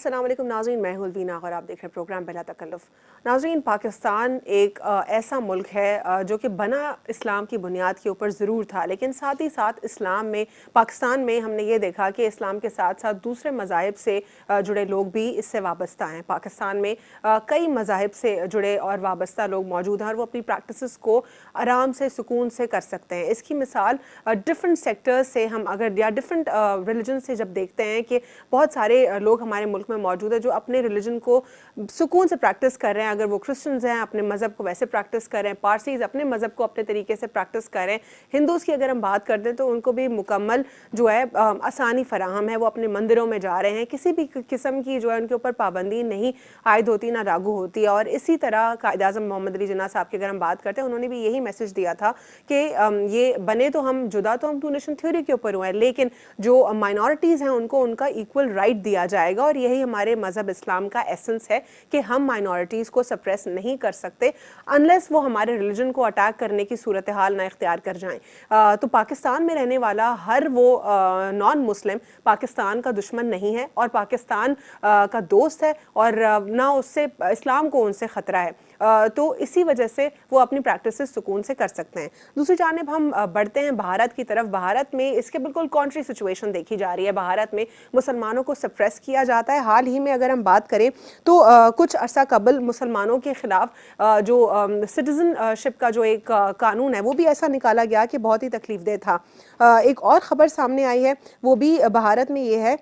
अस्सलाम वालेकुम नाज़रीन, मैं हूं वीना और आप देख रहे हैं प्रोग्राम बिला तकल्लुफ़। नाज़रीन, पाकिस्तान एक ऐसा मुल्क है जो कि बना इस्लाम की बुनियाद के ऊपर ज़रूर था, लेकिन साथ ही साथ इस्लाम में पाकिस्तान में हमने ये देखा कि इस्लाम के साथ साथ दूसरे मज़ाहिब से जुड़े लोग भी इससे वाबस्ता हैं। पाकिस्तान में कई मज़ाहिब से जुड़े और वाबस्ता लोग मौजूद हैं और वो अपनी प्रैक्टिसेस को आराम से सुकून से कर सकते हैं। इसकी मिसाल डिफरेंट सेक्टर्स से हम अगर या डिफरेंट रिलीजन से जब देखते हैं कि बहुत सारे लोग हमारे मुल्क में मौजूद है जो अपने रिलीजन को सुकून से प्रैक्टिस कर रहे हैं। अगर वो क्रिश्चियंस हैं अपने मज़हब को वैसे प्रैक्टिस कर रहे हैं, पारसीज़ अपने मज़हब को अपने तरीके से प्रैक्टिस कर रहे हैं, हिंदूज़ की अगर हम बात करते हैं तो उनको भी मुकम्मल जो है आसानी फराहम है, वो अपने मंदिरों में जा रहे हैं, किसी भी किस्म की जो है उनके ऊपर पाबंदी नहीं आयद होती ना लागू होती है। और इसी तरह कायद-ए-आज़म मोहम्मद अली जिन्ना साहब की अगर हम बात करते हैं, उन्होंने भी यही मैसेज दिया था कि ये बने तो हम जुदा तो हम टू नेशन थ्योरी के ऊपर हुए हैं, लेकिन जो माइनॉरिटीज़ हैं उनको उनका इक्वल राइट दिया जाएगा। और यही हमारे मज़हब इस्लाम का एसेंस है कि हम माइनॉरिटीज़ को सप्रेस नहीं कर सकते अनलेस वो हमारे रिलीजन को अटैक करने की सूरत हाल ना इख्तियार कर जाएं। तो पाकिस्तान में रहने वाला हर वो नॉन मुस्लिम पाकिस्तान का दुश्मन नहीं है और पाकिस्तान का दोस्त है, और ना उससे इस्लाम को उनसे ख़तरा है। तो इसी वजह से वो अपनी प्रैक्टिसेस सुकून से कर सकते हैं। दूसरी जानिब हम बढ़ते हैं भारत की तरफ। भारत में इसके बिल्कुल कॉन्ट्री सिचुएशन देखी जा रही है। भारत में मुसलमानों को सप्रेस किया जाता है। हाल ही में अगर हम बात करें तो कुछ अरसा कबल मुसलमानों के खिलाफ जो सिटीजनशिप का जो एक कानून है वो भी ऐसा निकाला गया कि बहुत ही तकलीफदेह था। एक और ख़बर सामने आई है, वो भी भारत में ये है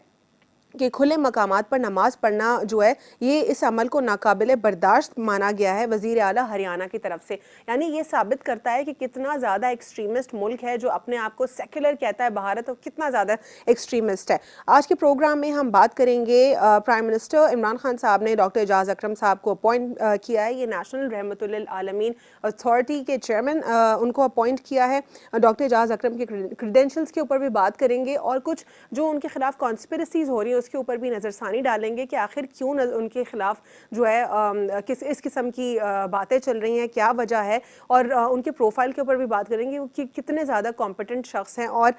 कि खुले मकामात पर नमाज पढ़ना जो है ये इस अमल को नाकाबिले बर्दाश्त माना गया है वज़ीर आला हरियाणा की तरफ से। यानी ये साबित करता है कि कितना ज़्यादा एक्सट्रीमिस्ट मुल्क है जो अपने आप को सेक्युलर कहता है भारत, और कितना ज़्यादा एक्सट्रीमिस्ट है। आज के प्रोग्राम में हम बात करेंगे प्राइम मिनिस्टर इमरान खान साहब ने डॉक्टर एजाज अकरम साहब को अपॉइंट किया है। ये नेशनल रहमतुल लिल आलमीन अथॉरिटी के चेयरमैन उनको अपॉइंट किया है। डॉक्टर एजाज अकरम के क्रीडेंशियल्स के ऊपर भी बात करेंगे और कुछ जो उनके खिलाफ कॉन्स्पिरेसीज हो रही है उसके ऊपर भी नज़रसानी डालेंगे कि आखिर क्यों उनके खिलाफ जो है इस किस्म की बातें चल रही हैं, क्या वजह है, और उनके प्रोफाइल के ऊपर भी बात करेंगे कि कितने ज़्यादा कॉम्पिटेंट शख्स हैं और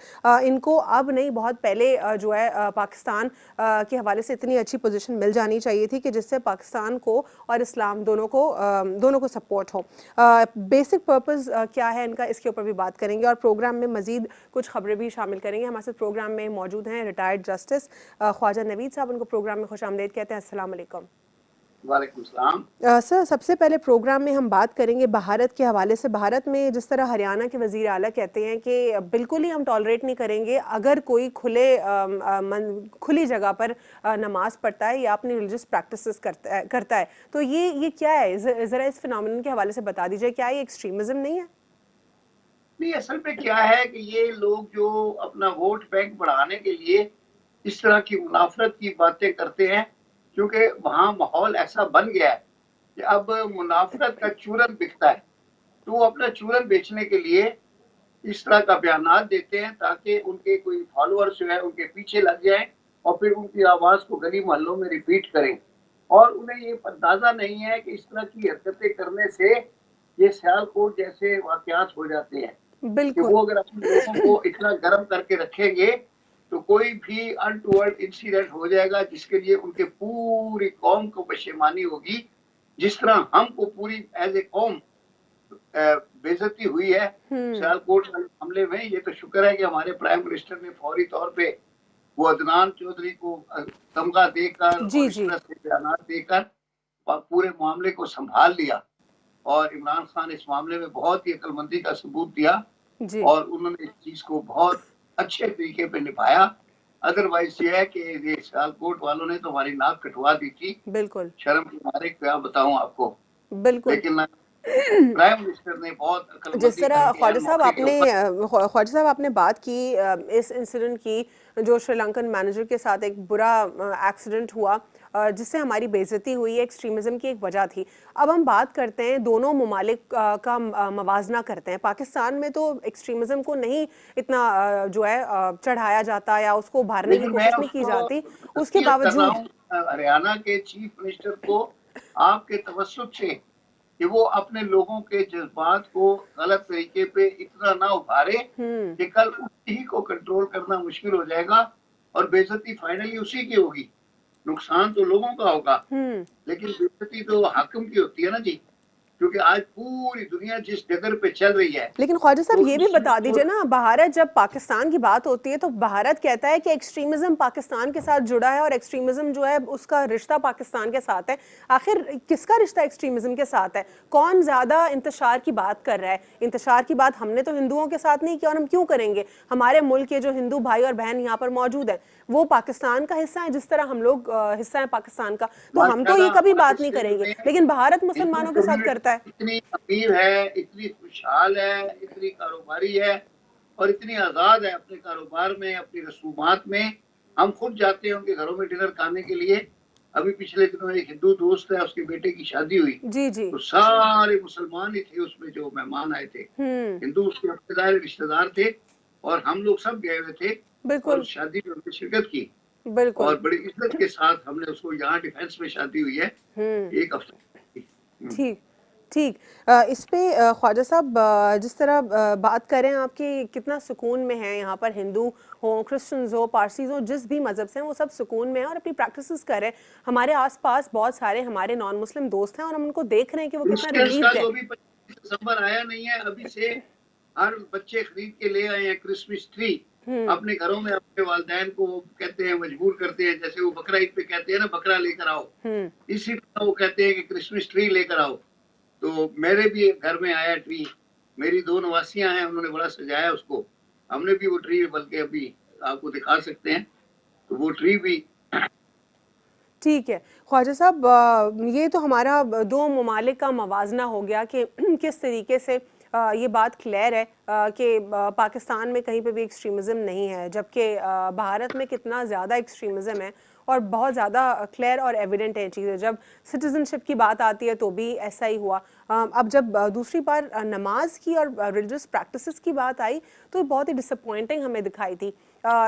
इनको अब नहीं बहुत पहले जो है पाकिस्तान के हवाले से इतनी अच्छी पोजीशन मिल जानी चाहिए थी कि जिससे पाकिस्तान को और इस्लाम दोनों को सपोर्ट हो। बेसिक पर्पस क्या है इनका, इसके ऊपर भी बात करेंगे और प्रोग्राम में मज़ीद कुछ खबरें भी शामिल करेंगे। हमारे साथ प्रोग्राम में मौजूद हैं रिटायर्ड जस्टिस ख्वाजा नवीद साहब, उनको प्रोग्राम में खुशामदीद कहते हैं। अस्सलाम वालेकुम। वालेकुम सलाम। सर, सबसे पहले प्रोग्राम में हम बात करेंगे भारत के हवाले से। भारत में जिस तरह हरियाणा के वज़ीर आला कहते हैं कि बिल्कुल ही हम टॉलरेट नहीं करेंगे अगर कोई खुली जगह पर नमाज पढ़ता है या अपनी रिलीजियस प्रैक्टिसेस करता है, तो ये क्या है? ज़रा इस फिनोमेनन के हवाले से बता दीजिए, क्या ये एक्सट्रीमिज्म नहीं है? नहीं, असल में क्या है कि ये लोग जो अपना वोट बैंक बढ़ाने के लिए इस तरह की मुनाफरत की बातें करते हैं, क्योंकि वहाँ माहौल ऐसा बन गया है कि अब मुनाफरत का चूरन बिकता है, तो वो अपना चूरन बेचने के लिए इस तरह का बयानात देते हैं ताकि उनके कोई फॉलोअर्स जो है उनके पीछे लग जाएं और फिर उनकी आवाज़ को गली मोहल्लों में रिपीट करें। और उन्हें ये अंदाज़ा नहीं है कि इस तरह की हरकतें करने से ये सियालकोट जैसे वाक़यात हो जाते हैं कि बिल्कुल। वो अगर अपने लोगों को इतना गर्म करके रखेंगे तो कोई भी अनटूवर्ड इंसिडेंट हो जाएगा जिसके लिए उनके पूरी कौम को पशेमानी होगी। जिस तरह हमको पूरी एज ए कौम बेइज्जती हुई है सियालकोट हमले में, ये तो शुक्र है कि हमारे प्राइम मिनिस्टर ने फौरी तौर पे वो अदनान चौधरी को तमगा देकर जी और इस जी। तरह से बयान देकर पूरे मामले को संभाल लिया और इमरान खान इस मामले में बहुत ही अक्लमंदी का सबूत दिया जी और उन्होंने इस चीज को बहुत अच्छे तरीके पे निभाया। अदरवाइज ये है कि ये सियालकोट वालों ने तो हमारी नाक कटवा दी थी, बिल्कुल शर्म के मारे क्या बताऊं आपको। बिल्कुल। लेकिन प्राइम मिनिस्टर ने बहुत जिस अक्लमंदी तरह करके मौके के ऊपर ख्वाजा साहब आपने बात की इस इंसिडेंट की, जो श्रीलंकन मैनेजर के साथ एक बुरा एक्सीडेंट हुआ जिससे हमारी बेइज्जती हुई, एक्सट्रीमिज्म की एक वजह थी। अब हम बात करते हैं दोनों ममालिक का मवाजना करते हैं। पाकिस्तान में तो एक्सट्रीमिज्म को नहीं इतना जो है चढ़ाया जाता या उसको उभारने की लेकिन मैं कोशिश नहीं की उसको जाती। उसके तस्दीक कर रहा बावजूद हूँ हरियाणा के चीफ मिनिस्टर को आपके तवज्जुह से कि वो अपने लोगों के जज्बात को गलत तरीके पे इतना ना उभारे कि कल उसी को कंट्रोल करना मुश्किल हो जाएगा और बेइज्जती फाइनली उसी की होगी। नुकसान तो लोगों का होगा, हम्म। लेकिन बेइज्जती तो हाकिम की होती है ना जी, क्योंकि आज पूरी दुनिया जिस डगर पे चल रही है, लेकिन ख्वाजा साहब तो ये भी इसमें बता तो दीजिए ना, भारत जब पाकिस्तान की बात होती है तो भारत कहता है कि एक्सट्रीमिज्म पाकिस्तान के साथ जुड़ा है और एक्सट्रीमिज्म जो है उसका रिश्ता पाकिस्तान के साथ है। आखिर किसका रिश्ता एक्सट्रीमिज्म के साथ है? कौन ज्यादा इंतशार की बात कर रहा है? इंतशार की बात हमने तो हिंदुओं के साथ नहीं की और हम क्यों करेंगे? हमारे मुल्क के जो हिंदू भाई और बहन यहाँ पर मौजूद हैं वो पाकिस्तान का हिस्सा है, जिस तरह हम लोग हिस्सा है पाकिस्तान का, तो हम तो ये माशाल्लाह कभी हमारे बात नहीं सिंध करेंगे, में लेकिन भारत हिंदू मुसलमानों के साथ कम्युनिटी करता है। इतनी अमीर है, इतनी खुशहाल है, इतनी कारोबारी है और इतनी आजाद है अपने कारोबार में, अपनी रसूमात में। हम खुद जाते हैं उनके घरों में डिनर खाने के लिए। अभी पिछले दिनों एक हिंदू दोस्त है, उसके बेटे की शादी हुई, जी जी। तो सारे मुसलमान ही थे उसमें जो मेहमान आए थे। हिंदू उसके रिश्तेदार थे और हम लोग सब गए हुए थे और बिल्कुल उस शादी में हमने शिरकत की बिल्कुल। और बड़ी इज्जत के साथ हमने उसको, यहाँ डिफेंस में शादी हुई है, एक हफ्ते। ठीक ठीक। इस पे ख्वाजा साहब जिस तरह बात करें आपकी, कितना सुकून में है यहाँ पर, हिंदू हो, क्रिश्चियंस हो, पारसीज हो, जिस भी मज़हब से हैं वो सब सुकून में हैं और अपनी प्रैक्टिसेस कर रहे हैं। हमारे आसपास बहुत सारे हमारे नॉन मुस्लिम दोस्त हैं और हम उनको देख रहे हैं कि वो कितना क्रिश्चियंस का रिलीव्ड है। तो अभी 25 दिसंबर आया नहीं है, अभी से हर बच्चे खरीद के ले आए हैं क्रिसमस ट्री अपने घरों में। अपने वालदैन को वो कहते हैं, मजबूर करते हैं, जैसे वो बकरा ईद पे कहते हैं ना बकरा लेकर आओ, इसी तरह वो कहते हैं कि क्रिसमस ट्री लेकर आओ। तो मेरे भी घर में आया ट्री, मेरी 2 नवासियां हैं, उन्होंने बड़ा सजाया उसको। हमने भी वो ट्री, बल्कि अभी आपको दिखा सकते हैं, तो वो ट्री भी। ठीक है ख्वाजा साहब, ये तो हमारा दो ममालिक का मवाजना हो गया कि किस तरीके से ये बात क्लियर है कि पाकिस्तान में कहीं पे भी एक्सट्रीमिज़म नहीं है, जबकि भारत में कितना ज़्यादा एक्सट्रीमिज़म है और बहुत ज़्यादा क्लियर और एविडेंट है चीज़ें। जब सिटीज़नशिप की बात आती है तो भी ऐसा ही हुआ। अब जब दूसरी बार नमाज की और रिलीजियस प्रैक्टिसेस की बात आई तो बहुत ही डिसअपॉइंटिंग हमें दिखाई थी।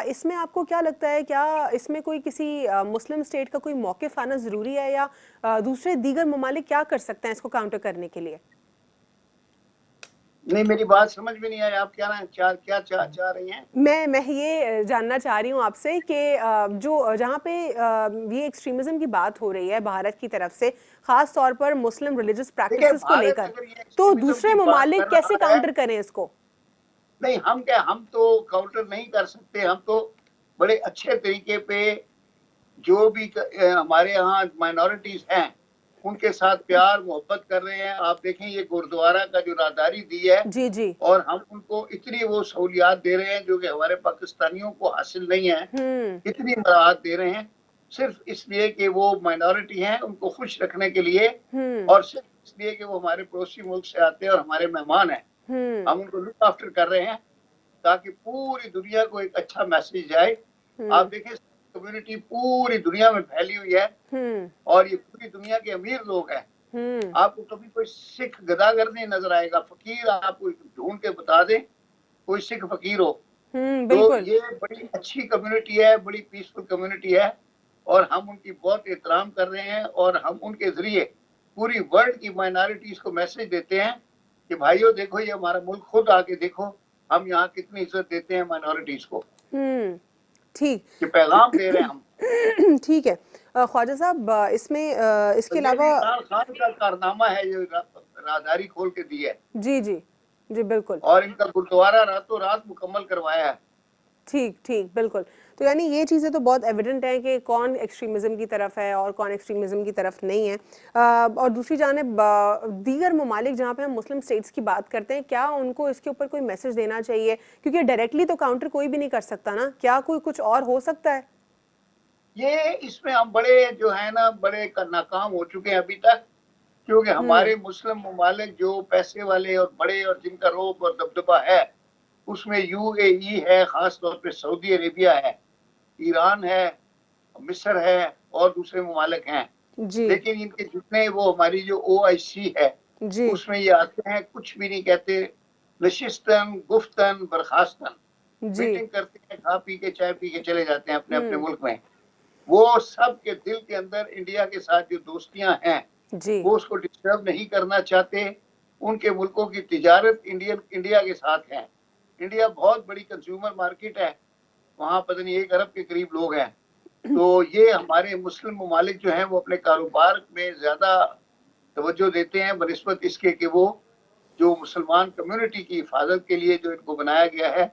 इसमें आपको क्या लगता है, क्या इसमें कोई किसी मुस्लिम स्टेट का कोई मौक़िफ़ आना ज़रूरी है या दूसरे दीगर ममालिक क्या कर सकते हैं इसको काउंटर करने के लिए? नहीं, मेरी बात समझ में नहीं आई, आप क्या चाह रही हैं? मैं ये जानना चाह रही हूँ आपसे कि जो जहाँ पे ये एक्सट्रीमिज्म की बात हो रही है भारत की तरफ से, ख़ास तौर पर मुस्लिम रिलीजियस देखिए, प्रैक्टिसेस को भारत लेकर, अगर ये तो एक्सट्रीमिज्म दूसरे की बात ममालिक कर कैसे रहा है, काउंटर करें इसको? नहीं हम तो काउंटर नहीं कर सकते। हम तो बड़े अच्छे तरीके पे जो भी हमारे यहाँ माइनॉरिटीज हैं उनके साथ प्यार मोहब्बत कर रहे हैं। आप देखें, ये गुरुद्वारा का जो राहदारी दी है जी जी। और हम उनको इतनी वो सहूलियात दे रहे हैं जो कि हमारे पाकिस्तानियों को हासिल नहीं है। इतनी मराहत दे रहे हैं सिर्फ इसलिए कि वो माइनॉरिटी हैं, उनको खुश रखने के लिए, और सिर्फ इसलिए कि वो हमारे पड़ोसी मुल्क से आते हैं और हमारे मेहमान हैं। हम उनको लुक आफ्टर कर रहे हैं ताकि पूरी दुनिया को एक अच्छा मैसेज जाए। आप देखें, कम्युनिटी पूरी दुनिया में फैली हुई है और ये पूरी दुनिया के अमीर लोग हैं। आपको कभी कोई सिख गदागर नहीं नजर आएगा। फकीर आपको ढूंढ के बता दें कोई सिख फकीर हो। तो ये बड़ी अच्छी कम्युनिटी है, बड़ी पीसफुल कम्युनिटी है और हम उनकी बहुत एहतराम कर रहे हैं और हम उनके जरिए पूरी वर्ल्ड की माइनॉरिटीज को मैसेज देते हैं कि भाइयों देखो, ये हमारा मुल्क, खुद आके देखो हम यहाँ कितनी इज्जत देते हैं माइनॉरिटीज को। ठीक, ये पैगाम दे रहे हैं हम। ठीक है ख्वाजा साहब, इसमें इसके अलावा इमरान खान का कारनामा है ये राहदारी खोल के दी है। जी जी जी बिल्कुल। और इनका गुरुद्वारा रातों रात मुकम्मल करवाया है। ठीक ठीक बिल्कुल। तो यानी ये चीज़ें तो बहुत एविडेंट है कि कौन एक्सट्रीमिज़म की तरफ है और कौन एक्सट्रीमिज़म की तरफ नहीं है। और दूसरी जानिब दीगर ममालिक जहाँ पे हम मुस्लिम स्टेट्स की बात करते हैं, क्या उनको इसके ऊपर कोई मैसेज देना चाहिए? क्योंकि डायरेक्टली तो काउंटर कोई भी नहीं कर सकता ना, क्या कोई कुछ और हो सकता है? ये इसमें हम बड़े जो है ना, बड़े नाकाम हो चुके हैं अभी तक, क्योंकि हमारे मुस्लिम ममालिक जो पैसे वाले और बड़े और जिनका रोब और दबदबा है, उसमें यूएई है, खास तौर पे सऊदी अरेबिया है, ईरान है, मिस्र है और दूसरे ममालिक हैं। लेकिन इनके जितने वो हमारी जो OIC है उसमें ये आते हैं, कुछ भी नहीं कहते, नशिस्तन गुफ्तन बर्खास्तन, मीटिंग करते हैं, खा पी के चाय पी के चले जाते हैं अपने अपने मुल्क में। वो सब के दिल के अंदर इंडिया के साथ जो दोस्तियां हैं वो उसको डिस्टर्ब नहीं करना चाहते। उनके मुल्कों की तिजारत इंडिया के साथ है। इंडिया बहुत बड़ी कंज्यूमर मार्केट है, वहां पता नहीं 1 अरब के करीब लोग हैं तो ये हमारे मुस्लिम ममालिक जो हैं वो अपने कारोबार में ज्यादा तवज्जो देते हैं बनिस्बत इसके कि वो जो मुसलमान कम्युनिटी की हिफाजत के लिए जो इनको बनाया गया है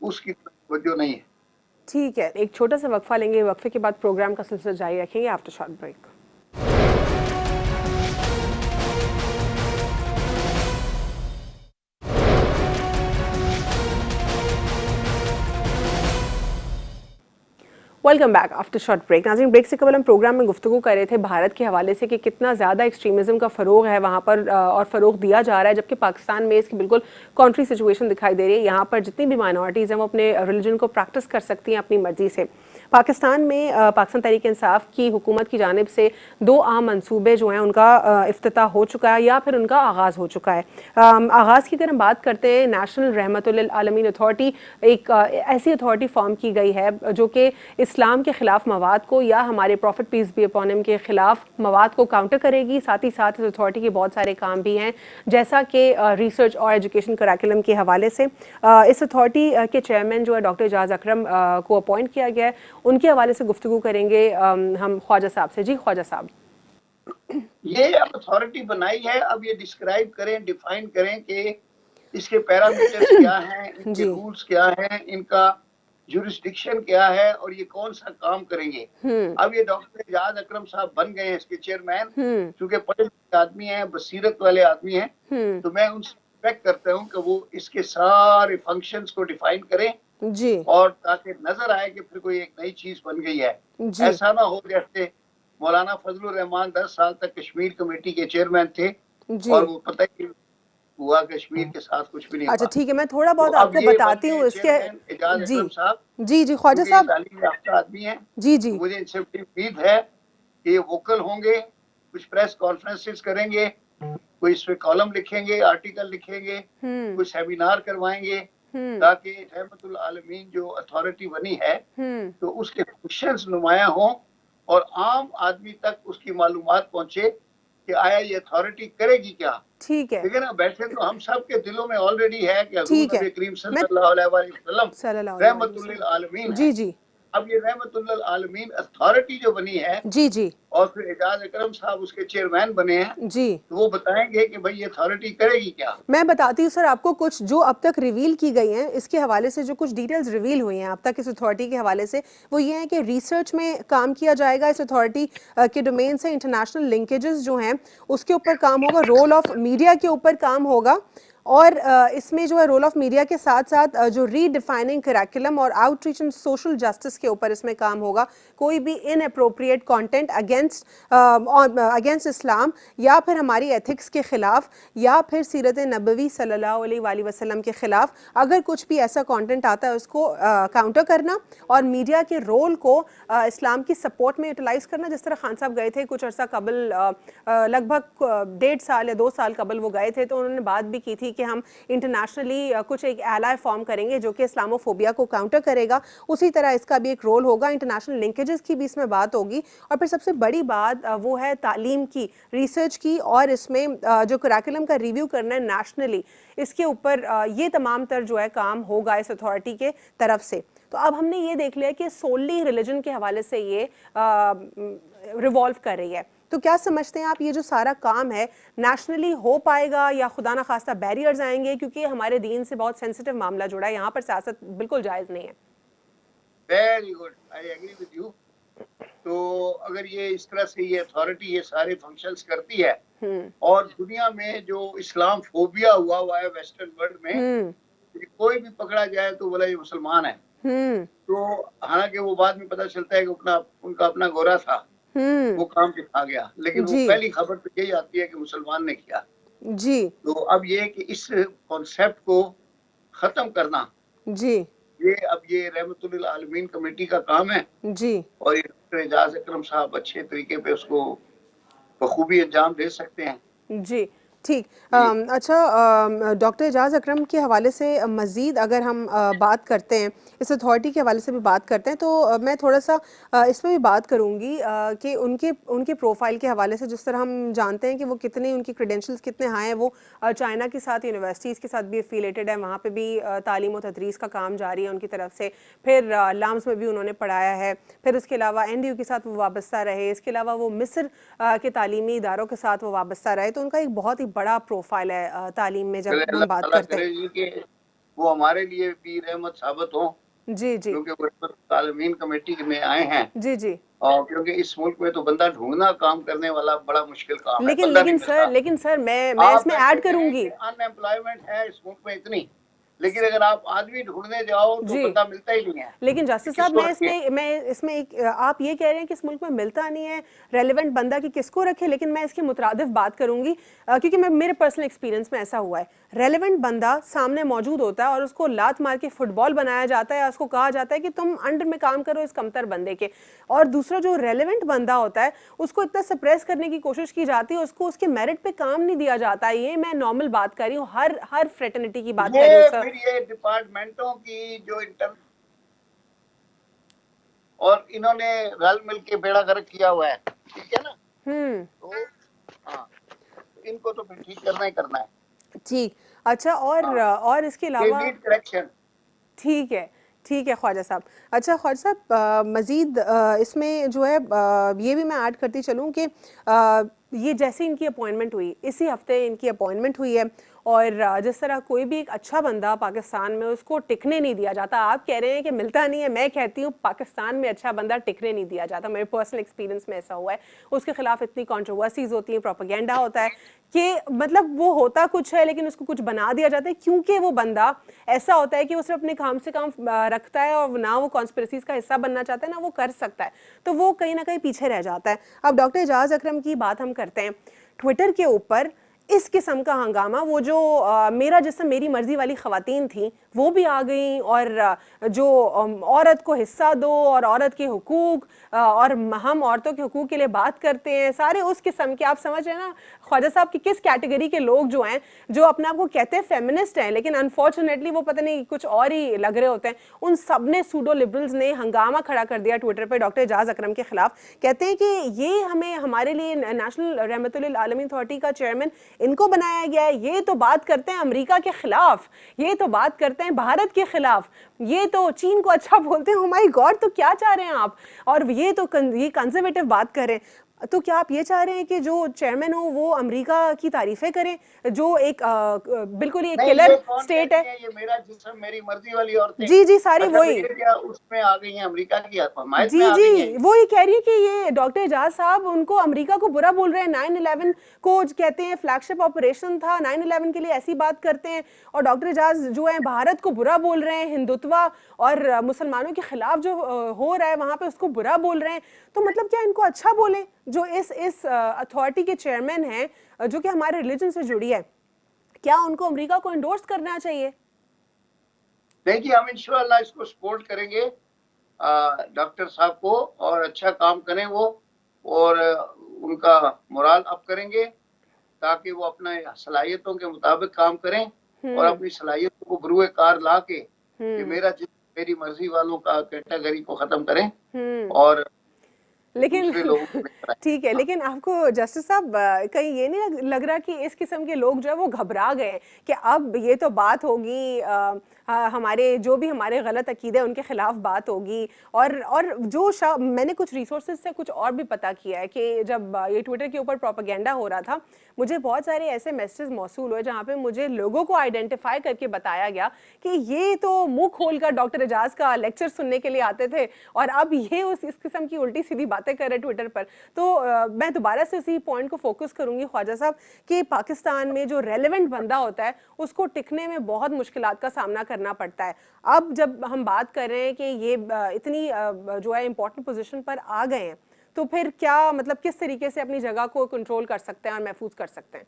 उसकी तवज्जो नहीं है। ठीक है, एक छोटा सा वक्फा लेंगे, वक्फे के बाद प्रोग्राम का सिलसिला जारी रखेंगे after short break. Welcome back after short break. नाज़रीन, ब्रेक से कबल हम प्रोग्राम में गुफ्तगू कर रहे थे भारत के हवाले से कि कितना ज़्यादा एक्सट्रीमिज़म का फ़रोग है वहाँ पर और फ़रोग दिया जा रहा है, जबकि पाकिस्तान में इसकी बिल्कुल कॉन्ट्री सिचुएशन दिखाई दे रही है। यहाँ पर जितनी भी माइनॉरिटीज़ हैं वो अपने रिलीजन को प्रैक्टिस कर सकती हैं अपनी मर्ज़ी से। पाकिस्तान में पाकिस्तान तहरीक इंसाफ की हुकूमत की जानिब से 2 अहम मनसूबे जो हैं उनका इफ्तिताह हो चुका है या फिर उनका आगाज़ हो चुका है। आगाज़ की अगर हम बात करते हैं, नेशनल रहमतुल लिल आलमीन अथॉरिटी एक ऐसी अथॉरिटी फॉर्म की गई है जो कि इस्लाम के ख़िलाफ़ मवाद को या हमारे prophet peace be upon him के ख़िलाफ़ मवाद को काउंटर करेगी। साथ ही साथ इस अथॉरिटी के बहुत सारे काम भी हैं, जैसा कि रिसर्च और एजुकेशन करिकुलम के हवाले से इस अथॉरिटी के चेयरमैन जो है डॉक्टर एजाज अकरम को अपॉइंट किया गया है। उनके हवाले से गुफ्तगू करेंगे हम ख्वाजा साहब से। जी ख्वाजा साहब, ये अब अथॉरिटी बनाई है, अब ये डिस्क्राइब करें, डिफाइन करें कि इसके पैरामीटर्स क्या हैं, इनके रूल्स क्या हैं, इनका जुरिस्डिक्शन क्या है और ये कौन सा काम करेंगे। अब ये डॉक्टर एजाज अकरम साहब बन गए हैं इसके चेयरमैन, क्योंकि पढ़े लिखे आदमी हैं, बसीरत वाले आदमी हैं, तो मैं उनसे एक्सपेक्ट करता हूँ कि वो इसके सारे फंक्शंस को डिफाइन करें जी, और ताकि नजर आए कि फिर कोई एक नई चीज बन गई है। ऐसा ना हो जैसे मौलाना फजलुर रहमान 10 साल तक कश्मीर कमेटी के चेयरमैन थे और वो पता ही हुआ कश्मीर के साथ कुछ भी नहीं। अच्छा ठीक है, मैं थोड़ा बहुत आपको बताती हूँ इसके। जी जी जी ख्वाजा साहब, तालीम याफ्ता आदमी हैं जी जी, मुझे इनसे बड़ी उम्मीद है कि ये वोकल होंगे, कुछ प्रेस कॉन्फ्रेंसेस करेंगे, कोई इस पे कॉलम लिखेंगे, आर्टिकल लिखेंगे, कुछ सेमिनार करवाएंगे, ताकि रहमतुल आलमीन जो अथॉरिटी बनी है तो उसके फंक्शंस नुमाया हों और आम आदमी तक उसकी मालूमात पहुंचे कि आया ये अथॉरिटी करेगी क्या। ठीक है, लेकिन बैठे तो हम सब के दिलों में ऑलरेडी है कि हज़ूर नबी करीम सल्लल्लाहु अलैहि वसल्लम रहमतुल लिल आलमीन जी जी। अब ये रहमतुल लिल आलमीन अथॉरिटी जो बनी है जी जी और फिर एजाज अकरम साहब उसके चेयरमैन बने हैं जी, तो वो बताएंगे कि भाई ये अथॉरिटी करेगी क्या। मैं बताती हूँ सर आपको कुछ जो अब तक रिवील की गई हैं इसके हवाले से, जो कुछ डिटेल्स रिवील हुई हैं अब तक इस अथॉरिटी के हवाले से, वो ये है कि रिसर्च में काम किया जाएगा इस अथॉरिटी के डोमेन से, इंटरनेशनल लिंकेजेस जो हैं उसके ऊपर काम होगा, रोल ऑफ मीडिया के ऊपर काम होगा और इसमें जो है रोल ऑफ मीडिया के साथ साथ जो रीडिफाइनिंग करिकुलम और आउटरीच एंड सोशल जस्टिस के ऊपर इसमें काम होगा। कोई भी इनअप्रोप्रिएट कंटेंट अगेंस्ट इस्लाम या फिर हमारी एथिक्स के ख़िलाफ़ या फिर सीरत नबवी सल्लल्लाहु अलैहि वसल्लम के ख़िलाफ़ अगर कुछ भी ऐसा कंटेंट आता है उसको काउंटर करना और मीडिया के रोल को इस्लाम की सपोर्ट में यूटिलाइज़ करना। जिस तरह खान साहब गए थे कुछ अर्सा कबल, लगभग 1.5 साल या 2 साल कबल वो गए थे, तो उन्होंने बात भी की थी कि हम इंटरनेशनली कुछ एक एलाय फॉर्म करेंगे जो कि इस्लामोफोबिया को काउंटर करेगा। उसी तरह इसका भी एक रोल होगा, इंटरनेशनल लिंकेजेस की भी इसमें बात होगी। और फिर सबसे बड़ी बात वो है तालीम की, रिसर्च की, और इसमें जो करिकुलम का रिव्यू करना है नेशनली, इसके ऊपर ये तमाम तर जो है काम होगा इस अथॉरिटी के तरफ से। तो अब हमने ये देख लिया कि सोली रिलीजन के हवाले से ये रिवॉल्व कर रही है, तो क्या समझते हैं आप ये जो सारा काम है नेशनली हो पाएगा या खुदा ना खास्ता बैरियर्स आएंगे, क्योंकि हमारे दीन से बहुत सेंसिटिव मामला जुड़ा है, यहाँ पर सियासत बिल्कुल जायज़ नहीं है। Very good, I agree with you. तो अगर ये इस तरह से ये अथॉरिटी ये सारे फंक्शंस करती है और दुनिया में जो इस्लाम फोबिया हुआ है वेस्टर्न वर्ल्ड में, कोई भी पकड़ा जाए तो बोला ये मुसलमान है, तो हालांकि वो बाद में पता चलता है कि उनका अपना गोरा था, वो काम दिखा गया, लेकिन वो पहली खबर तो यही आती है कि मुसलमान ने किया जी। तो अब ये कि इस कॉन्सेप्ट को खत्म करना जी, ये अब ये रहमतुल आलमीन कमेटी का काम है जी, और ये एजाज अकरम साहब अच्छे तरीके पे उसको बखूबी अंजाम दे सकते हैं जी। ठीक। डॉक्टर एजाज़ अकरम के हवाले से मज़ीद अगर हम बात करते हैं, इस अथॉरिटी के हवाले से भी बात करते हैं, तो मैं थोड़ा सा इसमें भी बात करूँगी कि उनके उनके प्रोफाइल के हवाले से जिस तरह हम जानते हैं कि वो कितने, उनकी क्रेडेंशियल्स कितने हाई हैं। वो चाइना के साथ यूनिवर्सिटीज़ के साथ भी एफिलेटेड है, वहाँ पे भी तालीम और तदरीस का काम जारी है उनकी तरफ से। फिर लाम्स में भी उन्होंने पढ़ाया है, फिर उसके अलावा NDU के साथ वो वाबस्ता रहे, इसके अलावा वो मिस्र के तालीमी इदारों के साथ वो वाबस्ता रहे। तो उनका एक बहुत ही बड़ा प्रोफाइल है तालीम में जब हम बात करते हैं। जी कि वो हमारे लिए भी रहमत साबित हो, जी जी, क्योंकि वो तालीमीन कमेटी में आए हैं। जी जी। और क्योंकि इस मुल्क में तो बंदा ढूंढना काम करने वाला बड़ा मुश्किल काम है, लेकिन बंदा नहीं लेकिन मिलता। सर मैं आप इसमें वैसे ऐड कहें करूंगी। कि अनएम्प्लॉयमेंट है इस मुल्क में इतनी, लेकिन अगर आप आदमी ढूंढने जाओ तो जी, बंदा मिलता ही नहीं है। लेकिन जासिर साहब किसको रखे? मैं इसमें एक आप ये कह रहे हैं कि इस मुल्क में मिलता नहीं है रेलेवेंट बंदा कि किसको रखे, लेकिन मैं इसके मुतरादिफ बात करूंगी क्योंकि मेरे पर्सनल एक्सपीरियंस में ऐसा हुआ है। रेलेवेंट बंदा सामने मौजूद होता है और उसको लात मार के फुटबॉल बनाया जाता है, उसको कहा जाता है कि तुम अंडर में काम करो इस कमतर बंदे के। और दूसरा जो रेलेवेंट बंदा होता है उसको इतना सप्रेस करने की कोशिश की जाती है, उसको उसके मेरिट पे काम नहीं दिया जाता। ये मैं नॉर्मल बात कर रही हूँ, हर फ्रेटर्निटी की बात कर रही हूँ सर। फिर ये डिपार्टमेंटों की जो इंटर और इन्होंने रल मिल के बेड़ा गर्क किया हुआ है, ठीक है ना। तो हाँ, इनको तो फिर ठीक करना ही करना है। ठीक। अच्छा, और इसके दे अलावा नीड करेक्शन। ठीक है, ठीक है ख्वाजा साहब। अच्छा ख्वाजा साहब, मज़ीद इसमें जो है ये भी मैं ऐड करती चलूँ कि ये जैसे इनकी अपॉइंटमेंट हुई, इसी हफ्ते इनकी अपॉइंटमेंट हुई है, और जिस तरह कोई भी एक अच्छा बंदा पाकिस्तान में उसको टिकने नहीं दिया जाता। आप कह रहे हैं कि मिलता नहीं है, मैं कहती हूँ पाकिस्तान में अच्छा बंदा टिकने नहीं दिया जाता। मेरे पर्सनल एक्सपीरियंस में ऐसा हुआ है। उसके खिलाफ इतनी कंट्रोवर्सीज होती हैं, प्रोपेगेंडा होता है कि मतलब वो होता कुछ है लेकिन उसको कुछ बना दिया जाता है, क्योंकि वो बंदा ऐसा होता है कि वो सिर्फ अपने काम से काम रखता है और ना वो कॉन्स्पिरेसीज का हिस्सा बनना चाहता है ना वो कर सकता है, तो वो कहीं ना कहीं पीछे रह जाता है। अब डॉक्टर एजाज़ अकरम की बात हम करते हैं। ट्विटर के ऊपर इस किस्म का हंगामा, वो जो मेरा जिस्म मेरी मर्जी वाली ख़वातीन थी वो भी आ गई, और जो औरत को हिस्सा दो और औरत के हुकूक और हम औरतों के हुकूक के लिए बात करते हैं, सारे उस किस्म के, आप समझ रहे हैं ना ख्वाजा साहब कि किस कैटेगरी के लोग जो हैं, जो अपने आप को कहते हैं फेमिनिस्ट हैं लेकिन अनफॉर्चुनेटली वो पता नहीं कुछ और ही लग रहे होते हैं। उन सब ने, सूडो लिबरल्स ने हंगामा खड़ा कर दिया ट्विटर पर डॉक्टर एजाज़ अकरम के खिलाफ। कहते हैं कि ये हमें, हमारे लिए नेशनल रहमतुल आलमीन अथॉरिटी का चेयरमैन इनको बनाया गया है, ये तो बात करते हैं अमेरिका के खिलाफ, ये तो बात करते हैं भारत के खिलाफ, ये तो चीन को अच्छा बोलते हैं। ओ माय गॉड, तो क्या चाह रहे हैं आप? और ये तो ये कंजर्वेटिव बात करें, तो क्या आप ये चाह रहे हैं कि जो चेयरमैन हो वो अमेरिका की तारीफें करें, जो एक बिल्कुल ही एक किलर स्टेट है? ये मेरा जिस्म मेरी मर्जी वाली औरतें, जी जी, सारी अच्छा वही। फिर क्या उसमें आ गई हैं, अमेरिका की हमायत में जी आ गई हैं। जी, वो ही कह रही है कि ये डॉक्टर एजाज साहब उनको अमेरिका को बुरा बोल रहे हैं। 9/11 को कहते हैं फ्लैगशिप ऑपरेशन था, 9/11 के लिए ऐसी बात करते हैं, और डॉक्टर एजाज जो है भारत को बुरा बोल रहे हैं, हिंदुत्व और मुसलमानों के खिलाफ जो हो रहा है वहां पे उसको बुरा बोल रहे हैं। तो मतलब क्या इनको अच्छा बोले जो इस अथॉरिटी के चेयरमैन हैं, जो कि हमारे रिलीजन से जुड़ी है, क्या उनको अमेरिका को इंडोर्स करना चाहिए? देखिए, हम इंशाल्लाह इसको सपोर्ट करेंगे डॉक्टर साहब को, और अच्छा काम करें वो, और उनका मोराल अप करेंगे ताकि वो अपने सलाहियतों के मुताबिक काम करें और अपनी सलाहियतों को बरूए कार ला के कि मेरा मेरी मर्जी वालों का कैटेगरी को खत्म करें और लेकिन दूसरे लोगों को बेहतर है। ठीक है, लेकिन आपको जस्टिस साहब कहीं ये नहीं लग रहा कि इस किस्म के लोग जो है वो घबरा गए कि अब ये तो बात होगी, हमारे जो भी हमारे गलत अकीदे उनके खिलाफ बात होगी, और जो मैंने कुछ रिसोर्सेज से कुछ और भी पता किया है कि जब ये ट्विटर के ऊपर प्रोपेगेंडा हो रहा था, मुझे बहुत सारे ऐसे मैसेज मौसूल हुए जहाँ पे मुझे लोगों को आइडेंटिफाई करके बताया गया कि ये तो मुंह खोलकर डॉक्टर एजाज का लेक्चर सुनने के लिए आते थे और अब ये इस किस्म की उल्टी सीधी बातें कर रहे ट्विटर पर। तो मैं दोबारा से उसी पॉइंट को फोकस करूंगी ख्वाजा साहब कि पाकिस्तान में जो रेलेवेंट बंदा होता है उसको टिकने में बहुत मुश्किलात का सामना करना पड़ता है। अब जब हम बात कर रहे हैं कि ये इतनी जो है इंपॉर्टेंट पोजीशन पर आ गए हैं, तो फिर क्या मतलब किस तरीके से अपनी जगह को कंट्रोल कर सकते हैं और महफूज कर सकते हैं?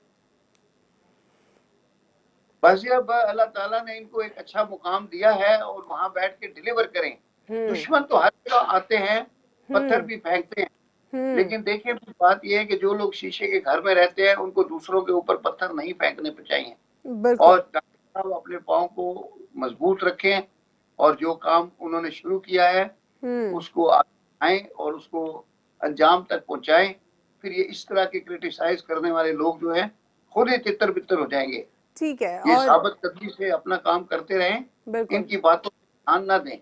बस ये अब अल्लाह ताला ने इनको एक अच्छा मुकाम दिया है और वहां बैठ के डिलीवर करें। दुश्मन तो हर जगह आते हैं, पत्थर भी फेंकते हैं, लेकिन देखिए बात यह है कि जो लोग शीशे के घर में रहते हैं उनको दूसरों के ऊपर पत्थर नहीं फेंकने चाहिए, बिल्कुल। और डॉक्टर साहब अपने पाँव को मजबूत रखें और जो काम उन्होंने शुरू किया है उसको आए और उसको अंजाम तक पहुंचाएं। फिर ये इस तरह के क्रिटिसाइज करने वाले लोग जो हैं खुद ही तितर बितर हो जाएंगे। ठीक है। ये और साबित कदमी से अपना काम करते रहें, बिल्कुल इनकी बातों पर ध्यान ना दें।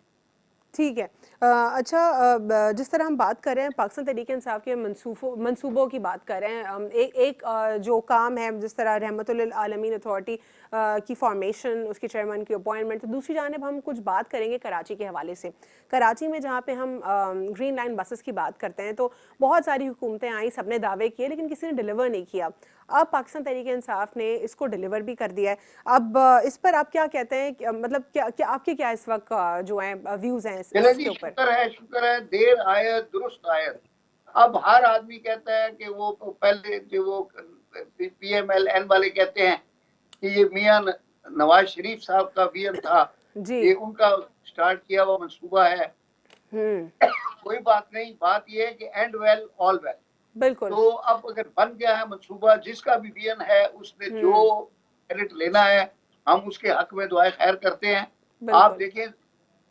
ठीक है। अच्छा, जिस तरह हम बात कर रहे हैं पाकिस्तान तहरीक इंसाफ के मंसूबों की बात कर रहे हैं, एक जो काम है जिस तरह रहमतुल आलमीन अथॉरिटी की फॉर्मेशन, उसके चेयरमैन की अपॉइंटमेंट, तो दूसरी जानिब हम कुछ बात करेंगे कराची के हवाले से। कराची में जहाँ पे हम ग्रीन लाइन बसेस की बात करते हैं तो बहुत सारी हुकूमतें आई, सबने दावे किए लेकिन किसी ने डिलीवर नहीं किया। अब पाकिस्तान तहरीक इंसाफ ने इसको डिलीवर भी कर दिया है। अब इस पर आप क्या कहते हैं मतलब क्या आपके क्या इस वक्त जो है व्यूज हैं चले जी, इसके ऊपर? शुक्र है, देर आयत दुरुस्त आयत। अब हर आदमी कहता है कि वो पहले जो वो PMLN वाले कहते हैं कि ये मियां नवाज शरीफ साहब का विजन था, जी। ये उनका स्टार्ट किया हुआ मंसूबा है। हम्म। कोई बात नहीं, बात ये है कि एंड वेल ऑल वेल। बिल्कुल। तो अब अगर बन गया है मंसूबा, जिसका भी विजन है उसने जो क्रेडिट लेना है, हम उसके हक में दुआएं खैर करते हैं। आप बिल्कुल। देखें,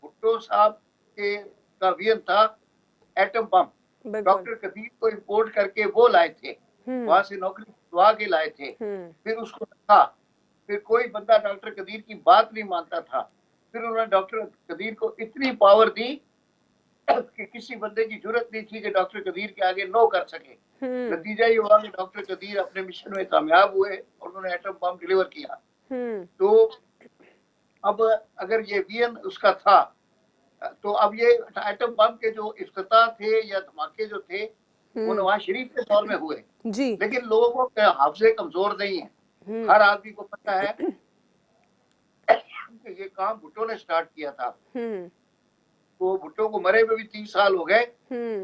भुट्टो साहब के का विजन था एटम बम, बिल्कुल। डॉक्टर कदीर को इंपोर्ट करके वो लाए थे, वहां से नौकरी दिलवा के लाए थे, फिर उसको रखा। फिर कोई बंदा डॉक्टर कदीर की बात नहीं मानता था, फिर उन्होंने डॉक्टर कदीर को इतनी पावर दी कि किसी बंदे की जरूरत नहीं थी कि डॉक्टर कदीर के आगे नो कर सके। नतीजा ये हुआ कि डॉक्टर कदीर अपने मिशन में कामयाब हुए और उन्होंने एटम बम डिलीवर किया। तो अब अगर ये विजन उसका था, तो अब ये एटम बम के जो इफ्तिताह थे या धमाके जो थे वो नवाज शरीफ के दौर में हुए, जी। लेकिन लोगों के हाफजे कमजोर नहीं है। हर आदमी को पता है कि ये काम भुट्टो ने स्टार्ट किया था। तो भुट्टो को मरे में भी 30 साल हो गए,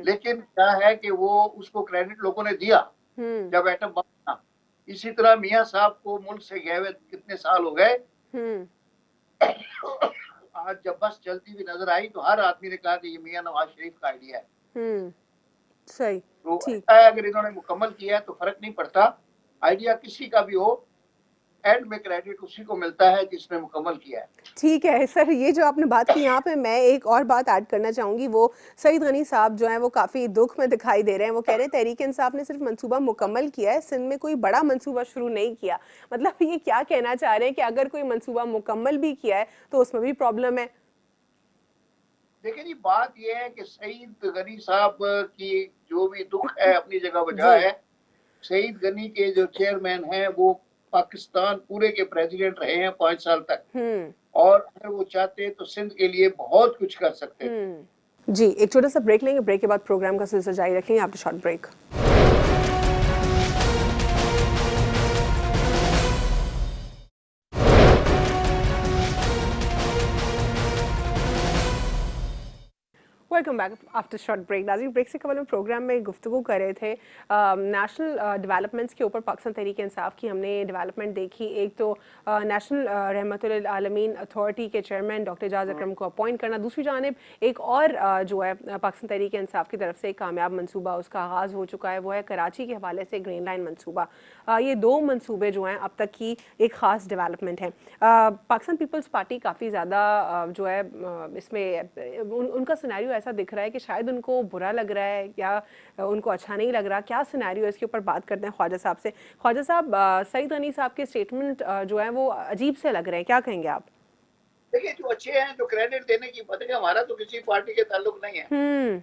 लेकिन क्या है कि वो उसको क्रेडिट लोगों ने दिया जब एटम बम था। इसी तरह मियां साहब को मुल्क से गए हुए कितने साल हो गए, आज जब बस चलती हुई नजर आई तो हर आदमी ने कहा कि ये मियां नवाज शरीफ का आइडिया है। सही। तो ठीक। ऐसा है, अगर इन्होंने मुकम्मल किया है तो फर्क नहीं पड़ता, आइडिया किसी का भी हो, एंड में क्रेडिट उसी को मिलता है जिसने मुकम्मल किया है। ठीक है सर, ये जो आपने बात की यहाँ पे मैं एक और बात ऐड करना चाहूँगी। वो सईद गनी साहब जो हैं वो काफ़ी दुख में दिखाई दे रहे हैं। वो कह रहे हैं तहरीक इंसाफ ने सिर्फ मंसूबा मुकम्मल किया है, सिंध में कोई बड़ा मंसूबा शुरू नहीं किया। मतलब ये क्या कहना चाह रहे हैं कि अगर कोई मंसूबा मुकम्मल भी किया है तो उसमें भी प्रॉब्लम है? देखिए जी, बात यह है कि सईद गनी साहब की जो भी दुख है अपनी जगह वजह है। सईद गनी के जो चेयरमैन हैं वो पाकिस्तान पूरे के प्रेसिडेंट रहे हैं 5 साल तक, और अगर वो चाहते तो सिंध के लिए बहुत कुछ कर सकते थे। जी, एक छोटा सा ब्रेक लेंगे, ब्रेक के बाद प्रोग्राम का सिलसिला जारी रखेंगे after short break. Welcome back after short break. नाज़रीन, ब्रेक से कबल हम प्रोग्राम में गुफ्तगू कर रहे थे नेशनल डेवलपमेंट्स के ऊपर। पाकिस्तान तहरीक इंसाफ की हमने डेवलपमेंट देखी। एक तो नेशनल रहमतुल आलमीन अथॉरिटी के चेयरमैन डॉक्टर एजाज अकरम को अपॉइंट करना, दूसरी जानिब एक और जो है पाकिस्तान तहरीक इंसाफ की तरफ से एक कामयाब मनसूबा उसका आगाज़ हो चुका है, वो है कराची के हवाले से ग्रीन लाइन मनसूबा। ये दो मनसूबे जो हैं अब तक की एक ख़ास डेवलपमेंट है। पाकिस्तान पीपल्स पार्टी काफ़ी ज़्यादा जो है इसमें उनका सिनेरियो ऐसा दिख रहा है कि शायद उनको बुरा लग रहा है या उनको अच्छा नहीं लग रहा। क्या सिनेरियो है, इसके ऊपर बात करते हैं ख्वाजा साहब से। ख्वाजा साहब, सईद गनी साहब के स्टेटमेंट जो है वो अजीब से लग रहे हैं, क्या कहेंगे आप? देखिए, जो अच्छे हैं, जो क्रेडिट देने की बात है, हमारा तो किसी पार्टी के ताल्लुक नहीं है,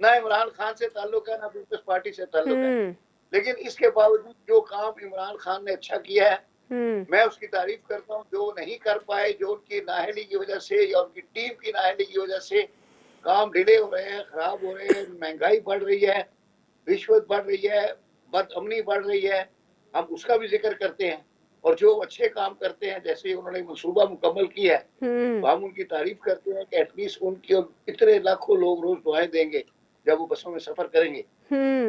ना इमरान खान से ताल्लुक है, ना पीपल्स पार्टी से ताल्लुक है। लेकिन इसके बावजूद जो काम इमरान खान ने अच्छा किया है, मैं उसकी तारीफ करता हूँ। जो नहीं कर पाए, जो उनकी नाअहली की वजह से या उनकी टीम की नाअहली की वजह से काम डिले हो रहे हैं, खराब हो रहे हैं, महंगाई बढ़ रही है, रिश्वत बढ़ रही है, बदअमनी बढ़ रही है, हम उसका भी जिक्र करते हैं। और जो अच्छे काम करते हैं, जैसे उन्होंने मंसूबा मुकम्मल किया है, तो हम उनकी तारीफ करते हैं कि एटलीस्ट उनकी इतने लाखों लोग रोज दुआएं देंगे जब वो बसों में सफर करेंगे,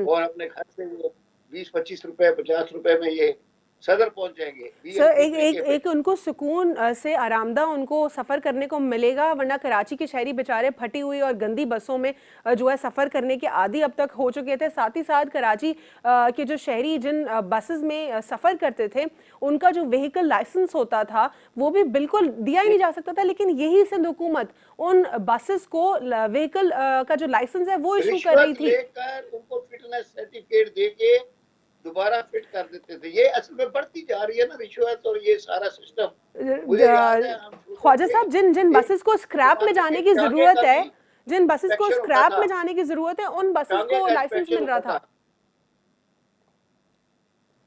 और अपने घर से वो 20-25 रुपए 50 रुपए में ये सदर पहुंच जाएंगे सर VIP एक एक तरीके पे। एक उनको सुकून से आरामदा उनको सफ़र करने को मिलेगा, वरना कराची के शहरी बेचारे फटी हुई और गंदी बसों में जो है सफ़र करने के आदी अब तक हो चुके थे। साथ ही साथ कराची के जो शहरी जिन बसेस में सफ़र करते थे, उनका जो व्हीकल लाइसेंस होता था वो भी बिल्कुल दिया ही नहीं जा सकता था, लेकिन यही सिंध हुकूमत उन बसेस को व्हीकल का जो लाइसेंस है वो इशू कर रही रिश्वत थी। लेकर उनको फिटनेस सर्टिफिकेट देके दोबारा फिट कर देते थे। ये असल में बढ़ती जा रही है ना रिश्वत और ये सारा सिस्टम। मुझे याद है हम छोटे ख्वाजा थे, साहब, जिन जिन एक बसेस को स्क्रैप में जमाने जाने में की टांगे जरूरत का है, भी जिन बसेस को इंस्पेक्शन होता स्क्रैप था, में जाने की जरूरत है, उन बसेस टांगे को का लाइसेंस इंस्पेक्शन मिल रहा होता था। था।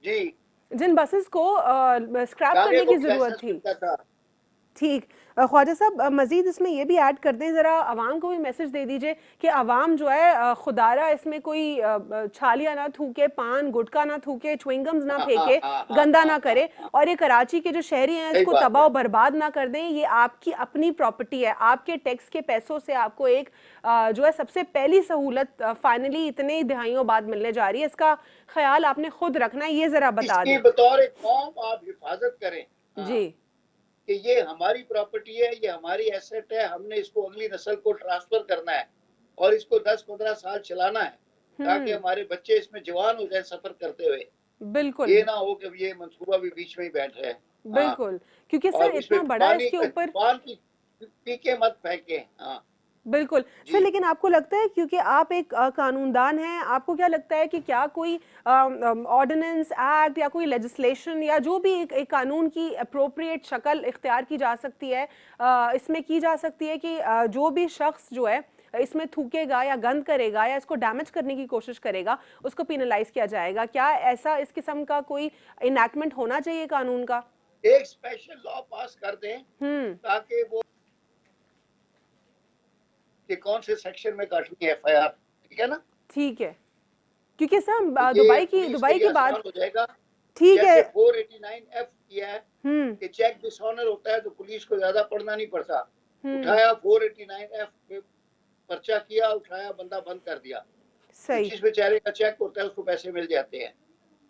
जी, जिन बसेस को स्क्रैप टांगे करने को की भी जरूरत लाइसेंस थी। मिलता था। ठीक। ख्वाजा साहब, मज़ीद इसमें ये भी ऐड कर दें, ज़रा आवाम को भी मैसेज दे दीजिए कि आवाम जो है खुदारा इसमें कोई छालियाँ ना थूके, पान गुटखा ना थूके, च्युइंगम्स ना हाँ हाँ फेंके, हाँ हाँ गंदा हाँ ना हाँ करे, हाँ, और ये कराची के जो शहरी हैं सही इसको बात तबाह है। और बर्बाद ना कर दें। ये आपकी अपनी प्रॉपर्टी है, आपके टैक्स के पैसों से आपको एक जो है सबसे पहली सहूलत फाइनली इतने दिहाइयों बाद मिलने जा रही है। इसका ख्याल आपने खुद रखना है, ये ज़रा बता इसकी दें। बतौर एक कौम आप हिफाजत करें। जी। हाँ, कि ये हमारी प्रॉपर्टी है, ये हमारी एसेट है, हमने इसको अगली नस्ल को ट्रांसफर करना है और इसको 10-15 साल चलाना है ताकि हम्म। हमारे बच्चे इसमें जवान हो जाए सफर करते हुए। बिल्कुल। ये ना हो कि ये मंसूबा भी बीच में ही बैठ जाए। हाँ, बिल्कुल, क्योंकि सर और इसमें इतना बड़ा पानी इसके ऊपर। पान की पी के मत फेंके। हाँ बिल्कुल सर, जी। लेकिन आपको लगता है, क्योंकि आप एक कानूनदान हैं, आपको क्या लगता है कि क्या कोई ऑर्डिनेंस एक्ट या कोई लेजिस्लेशन या जो भी एक कानून की अप्रोप्रिएट शक्ल इख्तियार की जा सकती है, इसमें की जा सकती है कि जो भी शख्स जो है इसमें थूकेगा या गंद करेगा या इसको डैमेज करने की कोशिश करेगा, उसको पिनलाइज किया जाएगा? क्या ऐसा इस किस्म का कोई इनैक्टमेंट होना चाहिए कानून का? एक स्पेशल लॉ पास कर दें हम्म। ताकि वो कि कौन से सेक्शन में काटनी है FIR, ठीक है ना। ठीक है, क्योंकि सर तो ये पुलिस के दुबई लिए की आसान बात। हो जाएगा। ठीक है। जैसे 489F किया है हम्म। कि चेक डिसऑनर होता है तो पुलिस को ज्यादा पढ़ना नहीं पड़ता। हम्म। उठाया 489F पे पर्चा किया, उठाया, बंदा बंद कर दिया। तो सही। जिस बेचारे का चेक होता है उसको पैसे मिल जाते हैं।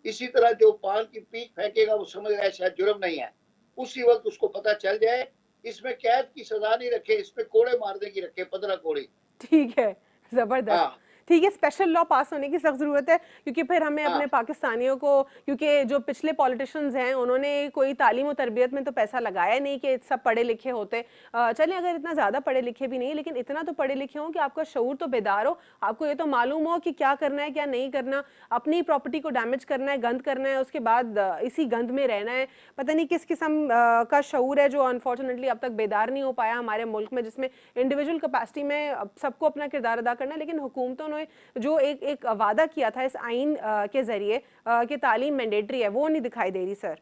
इसी तरह जो पान की पीक फेंकेगा वो समझ रहा है शायद जुर्म नहीं है, उसी वक्त उसको पता चल जाए। इसमें कैद की सजा नहीं रखे, इसमें कोड़े मारने की रखे, 15 कोड़े। ठीक है, ज़बरदस्त। हाँ ठीक है, स्पेशल लॉ पास होने की सख्त ज़रूरत है, क्योंकि फिर हमें हाँ अपने पाकिस्तानियों को, क्योंकि जो पिछले पॉलिटिशियंस हैं उन्होंने कोई तालीम और तरबियत में तो पैसा लगाया नहीं कि सब पढ़े लिखे होते। चलिए, अगर इतना ज़्यादा पढ़े लिखे भी नहीं, लेकिन इतना तो पढ़े लिखे हों कि आपका शऊर तो बेदार हो, आपको ये तो मालूम हो कि क्या करना है क्या नहीं करना, अपनी प्रॉपर्टी को डैमेज करना है, गंद करना है, उसके बाद इसी गंद में रहना है। पता नहीं किस किस्म का शऊर है जो अनफॉर्चुनेटली अब तक बेदार नहीं हो पाया हमारे मुल्क में, जिसमें इंडिविजुअल कैपेसिटी में सबको अपना किरदार अदा करना है, लेकिन हुकूमतों ने जो एक एक वादा किया था इस आइन के जरिए कि तालीम मैंडेटरी है, वो नहीं दिखाई दे रही सर।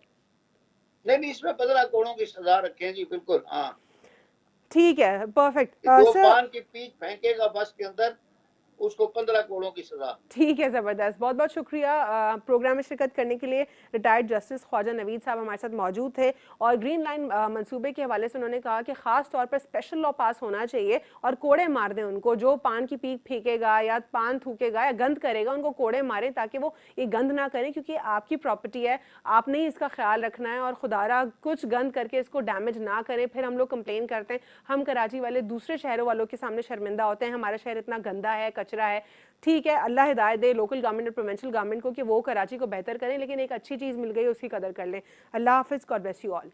नहीं नहीं, इसमें 15 करोड़ों की सजा रखें जी, बिल्कुल। हाँ, ठीक है, परफेक्ट जो सर। पान की पीक फेंकेगा बस के अंदर उसको 15 करोड़ों की सजा। ठीक है, ज़बरदस्त। बहुत बहुत शुक्रिया प्रोग्राम में शिरकत करने के लिए। रिटायर्ड जस्टिस ख्वाजा नवीद साहब हमारे साथ मौजूद थे, और ग्रीन लाइन मंसूबे के हवाले से उन्होंने कहा कि ख़ास तौर पर स्पेशल लॉ पास होना चाहिए और कोड़े मार दें उनको, जो पान की पीक फेंकेगा या पान थूकेगा या गंद करेगा, उनको कोड़े मारें ताकि वो ये गंद ना करें, क्योंकि आपकी प्रॉपर्टी है, आपने ही इसका ख्याल रखना है, और खुदारा कुछ गंद करके इसको डैमेज ना करें। फिर हम लोग कंप्लेन करते हैं, हम कराची वाले दूसरे शहरों वालों के सामने शर्मिंदा होते हैं, हमारा शहर इतना गंदा है, कचरा है। ठीक है, अल्लाह हिदायत दे लोकल गवर्नमेंट और प्रोविंशियल गवर्नमेंट को कि वो कराची को बेहतर करें, लेकिन एक अच्छी चीज़ मिल गई उसकी कदर कर लें। अल्लाह हाफिज़, गॉड ब्लेस यू ऑल।